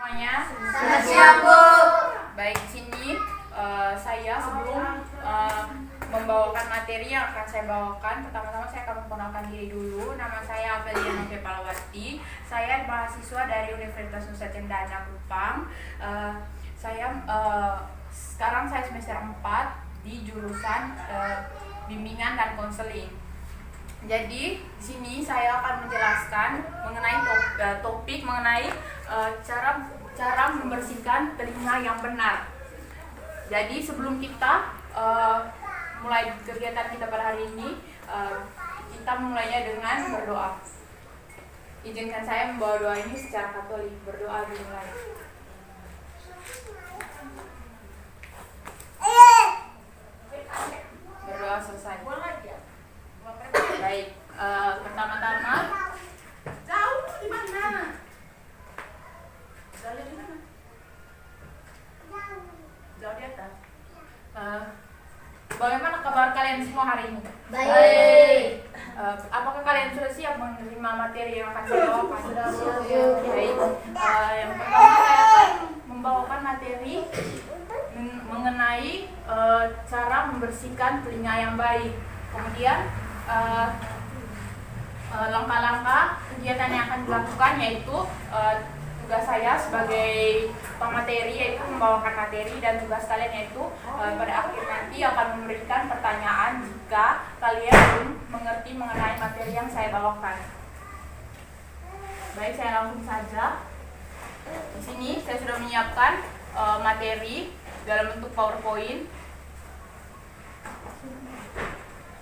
Semuanya. Selamat siang, Bu. Baik, di sini saya sebelum membawakan materi yang akan saya bawakan, pertama-tama saya akan memperkenalkan diri dulu. Nama saya Amelia Novia Palawati. Saya mahasiswa dari Universitas Nusa Cendana Kupang. Sekarang saya semester 4 di jurusan bimbingan dan konseling. Jadi di sini saya akan menjelaskan mengenai topik mengenai cara membersihkan telinga yang benar. Jadi sebelum kita mulai kegiatan kita pada hari ini, kita mulainya dengan berdoa. Izinkan saya membawa doa ini secara Katolik. Berdoa dimulai. Berdoa selesai. Baik, pertama-tama jauh di mana? Jauh di atas. Bagaimana kabar kalian semua hari ini? Baik. Apakah kalian sudah siap menerima materi yang akan saya bawakan? Sudah siap. Baik. Yang pertama saya akan membawakan materi mengenai cara membersihkan telinga yang baik. Kemudian langkah-langkah kegiatan yang akan dilakukan yaitu tugas saya sebagai pemateri yaitu membawakan materi, dan tugas kalian yaitu pada akhir nanti akan memberikan pertanyaan jika kalian belum mengerti mengenai materi yang saya bawakan. Baik, saya langsung saja. Di sini saya sudah menyiapkan materi dalam bentuk PowerPoint.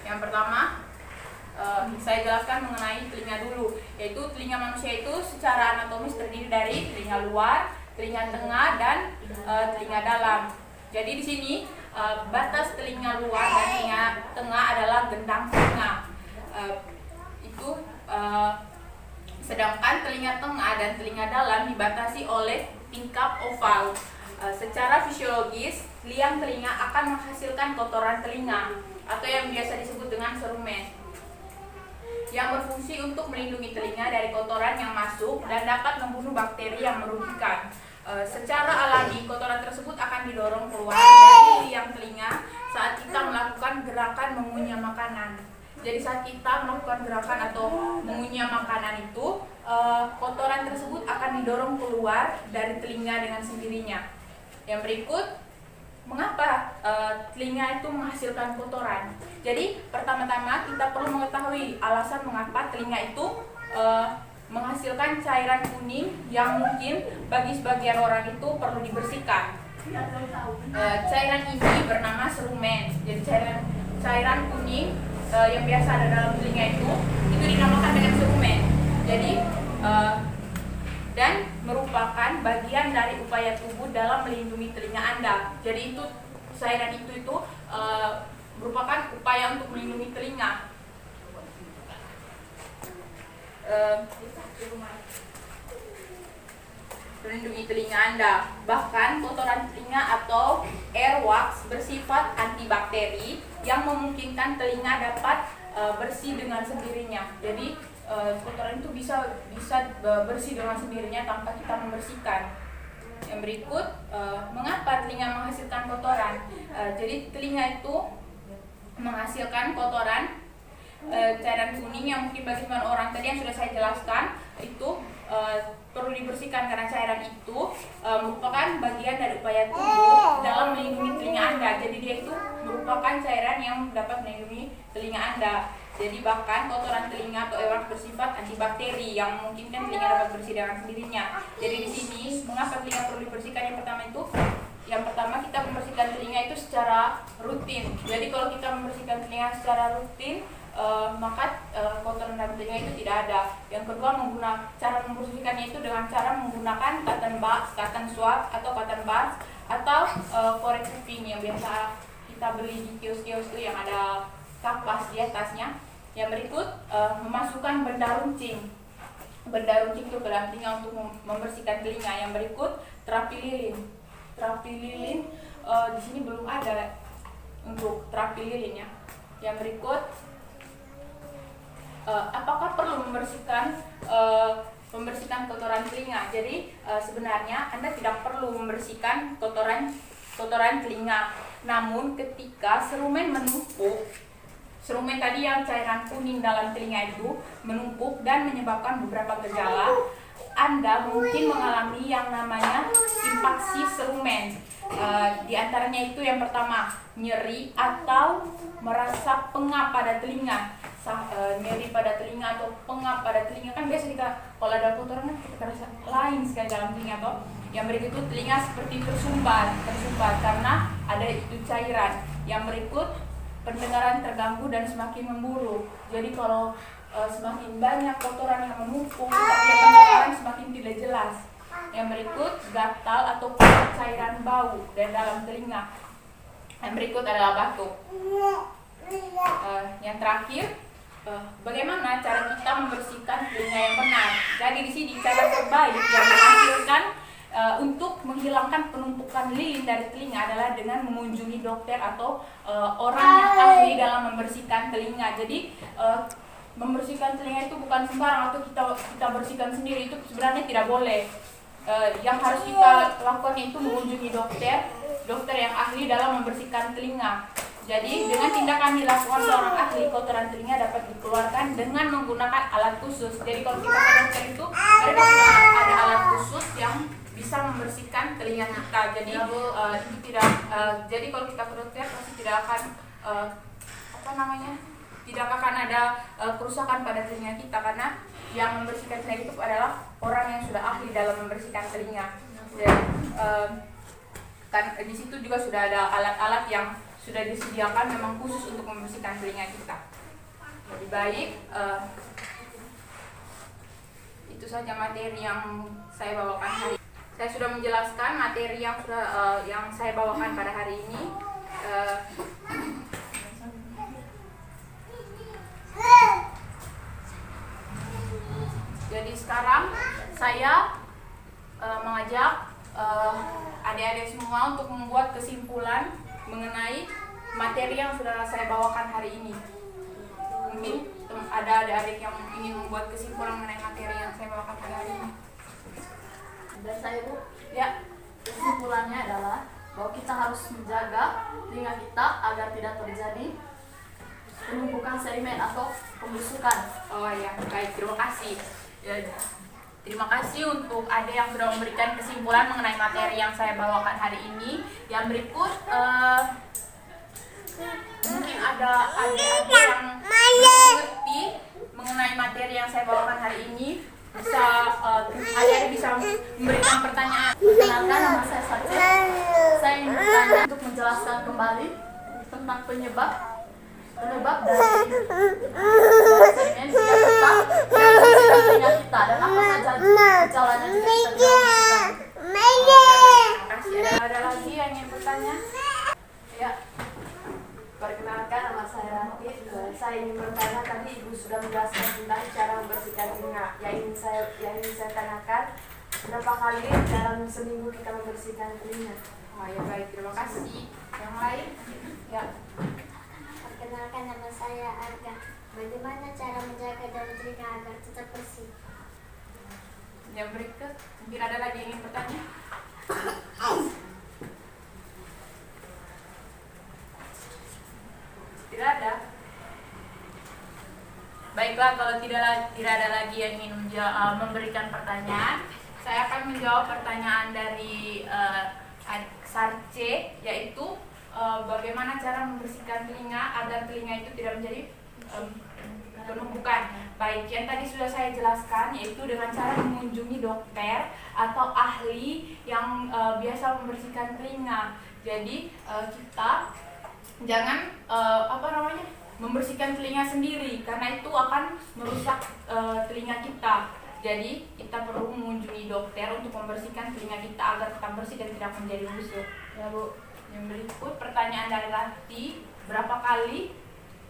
Yang pertama, saya jelaskan mengenai telinga dulu, yaitu telinga manusia itu secara anatomis terdiri dari telinga luar, telinga tengah, dan telinga dalam. Jadi di sini batas telinga luar dan telinga tengah adalah gendang telinga. Sedangkan telinga tengah dan telinga dalam dibatasi oleh tingkap oval. Secara fisiologis, liang telinga akan menghasilkan kotoran telinga atau yang biasa disebut dengan serumen, yang berfungsi untuk melindungi telinga dari kotoran yang masuk dan dapat membunuh bakteri yang merugikan. Secara alami, kotoran tersebut akan didorong keluar dari liang telinga saat kita melakukan gerakan mengunyah makanan. Jadi saat kita melakukan gerakan atau mengunyah makanan itu, kotoran tersebut akan didorong keluar dari telinga dengan sendirinya. Yang berikut, mengapa telinga itu menghasilkan kotoran? Jadi pertama-tama kita perlu mengetahui alasan mengapa telinga itu menghasilkan cairan kuning yang mungkin bagi sebagian orang itu perlu dibersihkan. Cairan ini bernama serumen. Jadi cairan kuning yang biasa ada dalam telinga itu dinamakan dengan serumen. Jadi dan merupakan bagian dari upaya tubuh dalam melindungi telinga Anda. Jadi cairan itu merupakan upaya untuk melindungi telinga. Melindungi telinga Anda. Bahkan kotoran telinga atau airwax bersifat antibakteri yang memungkinkan telinga dapat bersih dengan sendirinya. Jadi kotoran itu bisa bersih dengan sendirinya tanpa kita membersihkan. Yang berikut, mengapa telinga menghasilkan kotoran? Jadi telinga itu menghasilkan kotoran cairan kuning yang mungkin bagi sebagian orang tadi yang sudah saya jelaskan itu perlu dibersihkan karena cairan itu merupakan bagian dari upaya tubuh dalam melindungi telinga Anda. Jadi dia itu merupakan cairan yang dapat melindungi telinga Anda. Jadi bahkan kotoran telinga atau airwax bersifat antibakteri yang memungkinkan telinga dapat bersih dengan sendirinya. Jadi di sini mengapa telinga perlu dibersihkan? Yang pertama kita membersihkan telinga itu secara rutin. Jadi kalau kita membersihkan telinga secara rutin, maka kotoran dalam telinga itu tidak ada. Yang kedua, cara membersihkannya itu dengan cara menggunakan cotton swab atau cotton buds atau korek kuping yang biasa kita beli di kios-kios itu yang ada kapas di atasnya. Yang berikut, memasukkan benda runcing itu ke dalam telinga untuk membersihkan telinga. Yang berikut, terapi lilin. Terapi lilin di sini belum ada untuk terapi lilinnya. Yang berikut, apakah perlu membersihkan membersihkan kotoran telinga. Jadi sebenarnya Anda tidak perlu membersihkan kotoran telinga. Namun ketika serumen menumpuk, serumen tadi yang cairan kuning dalam telinga itu menumpuk dan menyebabkan beberapa gejala, Anda mungkin mengalami yang namanya impaksi serumen. Di antaranya itu yang pertama, nyeri atau merasa pengap pada telinga. Nyeri pada telinga atau pengap pada telinga, kan biasa kita kalau ada kotoran kita terasa lain sekali dalam telinga toh. Yang berikut itu telinga seperti tersumbat karena ada itu cairan. Yang berikut pendengaran terganggu dan semakin memburuk. Jadi kalau semakin banyak kotoran yang menumpuk, tapi pendengaran semakin tidak jelas. Yang berikut gatal atau cairan bau dan dalam telinga. Yang berikut adalah batuk. Yang terakhir, bagaimana cara kita membersihkan telinga yang benar. Jadi di sini cara terbaik yang menghasilkan untuk menghilangkan penumpukan lilin dari telinga adalah dengan mengunjungi dokter atau orang yang ahli dalam membersihkan telinga. Jadi membersihkan telinga itu bukan sembarang atau kita bersihkan sendiri, itu sebenarnya tidak boleh. Yang harus kita lakukan itu mengunjungi dokter yang ahli dalam membersihkan telinga. Jadi dengan tindakan dilakukan seorang ahli, kotoran telinga dapat dikeluarkan dengan menggunakan alat khusus. Jadi kalau kita ke dokter itu mereka sudah ada alat khusus yang bisa membersihkan telinga kita. Jadi itu tidak. Jadi kalau kita ke dokter pasti tidak akan tidak akan ada kerusakan pada telinga kita, karena yang membersihkan telinga itu adalah orang yang sudah ahli dalam membersihkan telinga. Dan kan di situ juga sudah ada alat-alat yang sudah disediakan memang khusus untuk membersihkan telinga kita. Lebih baik itu saja materi yang saya bawakan hari ini. Saya sudah menjelaskan materi yang saya bawakan pada hari ini. Jadi sekarang saya mengajak adik-adik semua untuk membuat kesimpulan mengenai materi yang sudah saya bawakan hari ini. Mungkin ada adik-adik yang ingin membuat kesimpulan mengenai materi yang saya bawakan pada hari ini. Dan saya Bu, Ya, kesimpulannya adalah bahwa kita harus menjaga telinga kita agar tidak terjadi penumpukan sedimen atau pembusukan. oh ya, baik, terima kasih. Ya, terima kasih untuk adik yang sudah memberikan kesimpulan mengenai materi yang saya bawakan hari ini. Yang berikut mungkin ada adik-adik yang mengerti mengenai materi yang saya bawakan hari ini. Adik-adik bisa memberikan pertanyaan. Perkenalkan, nama saya Sarce. Saya ingin bertanya untuk menjelaskan kembali tentang penyebab dari sedimen jika kita membersihkan telinga kita, dan apa saja gejalanya jika kita tidak membersihkan. Terima kasih. Ada lagi yang ingin bertanya? Ya, perkenalkan, nama saya Rati. Saya ingin bertanya, tadi Ibu sudah menjelaskan tentang cara membersihkan telinga. Yang ingin saya tanyakan, berapa kali dalam seminggu kita membersihkan telinga? Oh ya, baik, terima kasih. Yang lain? Ya. Perkenalkan, nama saya Arga. Bagaimana cara menjaga daun telinga agar tetap bersih? Yang berikut, mungkin ada lagi yang ingin bertanya? Tidak ada. Baiklah, kalau tidak ada lagi yang ingin memberikan pertanyaan, saya akan menjawab pertanyaan dari Sarce, yaitu bagaimana cara membersihkan telinga agar telinga itu tidak menjadi penumpukan. Baik, yang tadi sudah saya jelaskan, yaitu dengan cara mengunjungi dokter atau ahli yang biasa membersihkan telinga. Jadi kita jangan membersihkan telinga sendiri, karena itu akan merusak telinga kita. Jadi kita perlu mengunjungi dokter untuk membersihkan telinga kita agar tetap bersih dan tidak menjadi busuk. Ya Bu. Yang berikut pertanyaan dari Rati, berapa kali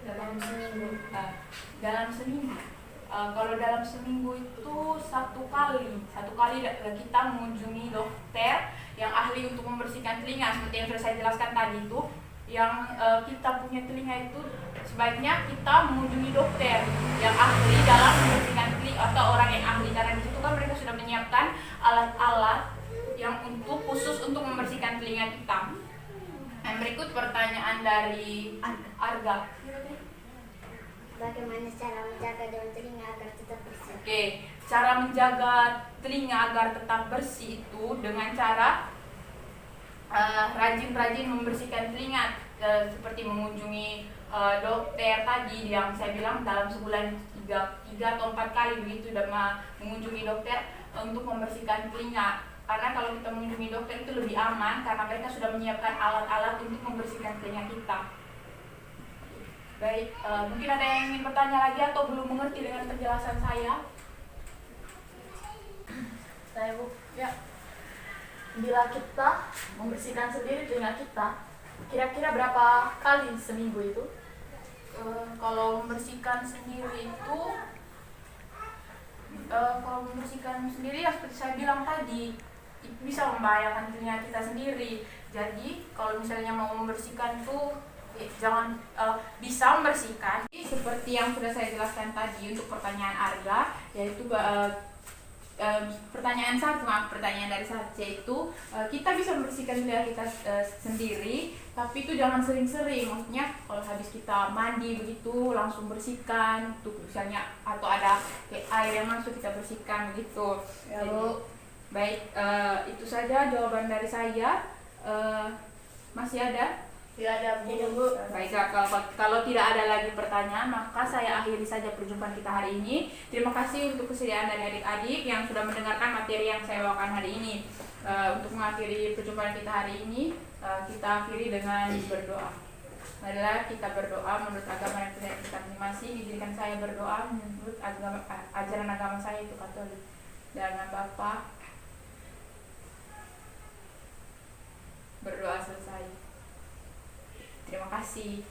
Dalam seminggu. dalam seminggu? Kalau dalam seminggu itu satu kali kita mengunjungi dokter yang ahli untuk membersihkan telinga. Seperti yang sudah saya jelaskan tadi itu, yang kita punya telinga itu sebaiknya kita mengunjungi dokter yang ahli dalam membersihkan telinga atau orang yang ahli, karena di situ kan dari Arga. Bagaimana cara menjaga daun telinga agar tetap bersih? Oke, cara menjaga telinga agar tetap bersih itu dengan cara rajin-rajin membersihkan telinga, seperti mengunjungi dokter tadi yang saya bilang dalam sebulan 3 atau 4 kali begitu mengunjungi dokter untuk membersihkan telinga. Karena kalau kita mengunjungi dokter itu lebih aman karena mereka sudah menyiapkan alat-alat untuk membersihkan telinga kita. Baik, mungkin ada yang ingin bertanya lagi atau belum mengerti dengan penjelasan saya? Saya Bu, ya. Bila kita membersihkan sendiri telinga kita, kira-kira berapa kali seminggu itu? Kalau membersihkan sendiri itu, ya seperti saya bilang tadi, itu bisa membahayakan telinga kita sendiri. Jadi kalau misalnya mau membersihkan tuh jangan bisa membersihkan seperti yang sudah saya jelaskan tadi untuk pertanyaan Arga, yaitu pertanyaan dari saya yaitu kita bisa membersihkan telinga kita sendiri, tapi itu jangan sering-sering. Maksudnya kalau habis kita mandi begitu langsung bersihkan untuk misalnya, atau ada kayak air yang masuk kita bersihkan begitu. Jadi, baik, itu saja jawaban dari saya. Masih ada? Tidak ada Bu. Baiklah, kalau tidak ada lagi pertanyaan, maka saya akhiri saja perjumpaan kita hari ini. Terima kasih untuk kesediaan dari adik-adik yang sudah mendengarkan materi yang saya bawakan hari ini. Untuk mengakhiri perjumpaan kita hari ini, kita akhiri dengan berdoa. Marilah kita berdoa menurut agama yang punya kita masing-masing. Izinkan saya berdoa menurut ajaran agama saya, itu Katolik. Dengan Bapa, berdoa selesai. Terima kasih.